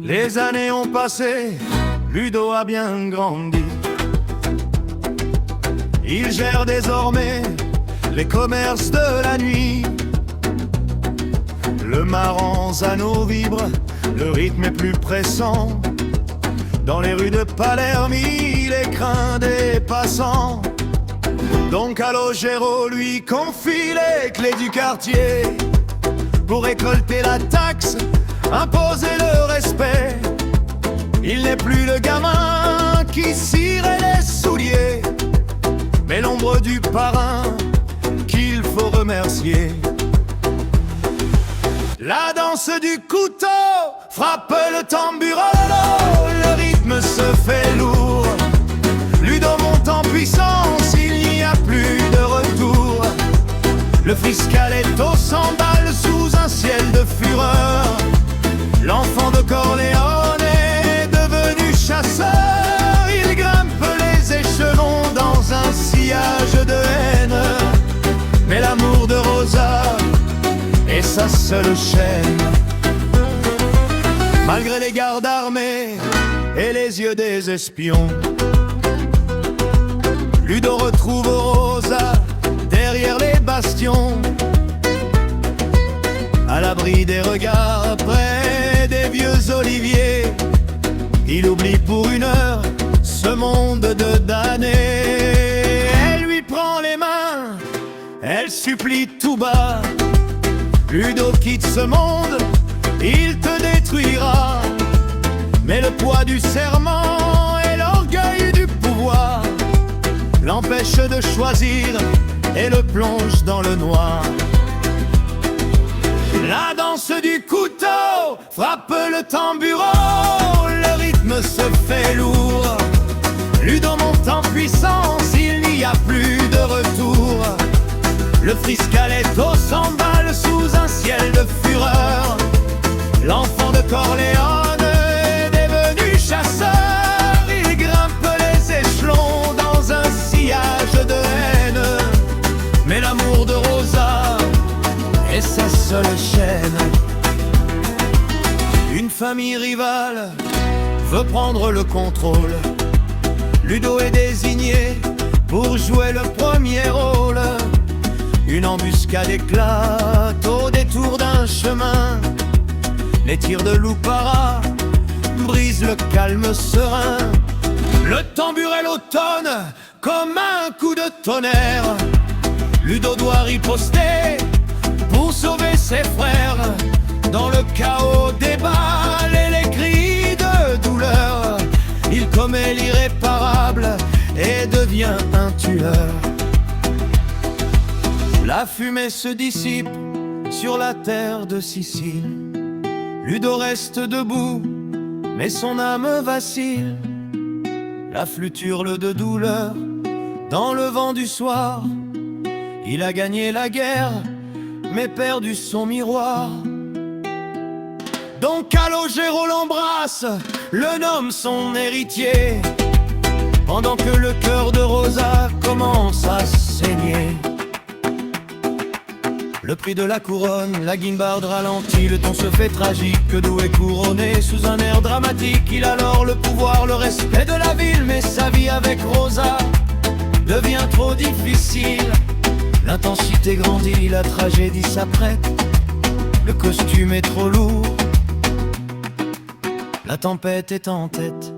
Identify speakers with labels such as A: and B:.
A: Les années ont passé, Ludo a bien grandi. Il gère désormais les commerces de la nuit. Le Maranzano vibre, le rythme est plus pressant. Dans les rues de Palerme, il est craint des passants. Donc Calogero lui confie les clés du quartier pour récolter la taxe, imposer le respect. Il n'est plus le gamin qui cirait les souliers, mais l'ombre du parrain qu'il faut remercier. La danse du couteau frappe le tamburolo, le rythme se fait lourd. Ludo monte en puissance, il n'y a plus de retour. Le fiscal est aux 100 balles sous un ciel de fureur. L'enfant de Corleone est devenu chasseur. Il grimpe les échelons dans un sillage de haine, mais l'amour de Rosa est sa seule chaîne. Malgré les gardes armés et les yeux des espions, Ludo retrouve Rosa derrière les bastions, à l'abri des regards près des vieux oliviers. Il oublie pour une heure ce monde de damnés. Elle lui prend les mains, elle supplie tout bas: Ludo, quitte ce monde, il te détruira. Mais le poids du serment et l'orgueil du pouvoir l'empêche de choisir et le plonge dans le noir. La danse du couteau frappe le tamburo, le rythme se fait lourd. Ludo monte en puissance, il n'y a plus de retour. Le fiscal est aux 100 balles sous un ciel de fureur. L'enfant de Corleone est devenu chasseur. Il grimpe les échelons dans un sillage de haine, mais l'amour de Rosa est sa seule chaîne. Une famille rivale veut prendre le contrôle. Ludo est désigné pour jouer le premier rôle. Une embuscade éclate au détour d'un chemin. Les tirs de Loupara brisent le calme serein. Le tambour est l'automne comme un coup de tonnerre. Ludo doit riposter pour sauver ses frères. Dans le chaos des balles et les cris de douleur, il commet l'irréparable et devient un tueur. La fumée se dissipe sur la terre de Sicile. Ludo reste debout, mais son âme vacille. La flûte hurle de douleur dans le vent du soir. Il a gagné la guerre, mais perdu son miroir. Donc Calogero l'embrasse, le nomme son héritier, pendant que le cœur de Rosa commence à saigner. Le prix de la couronne, la guimbarde ralentit, le ton se fait tragique. Doux est couronné sous un air dramatique. Il a alors le pouvoir, le respect de la ville, mais sa vie avec Rosa devient trop difficile. L'intensité grandit, la tragédie s'apprête. Le costume est trop lourd, la tempête est en tête.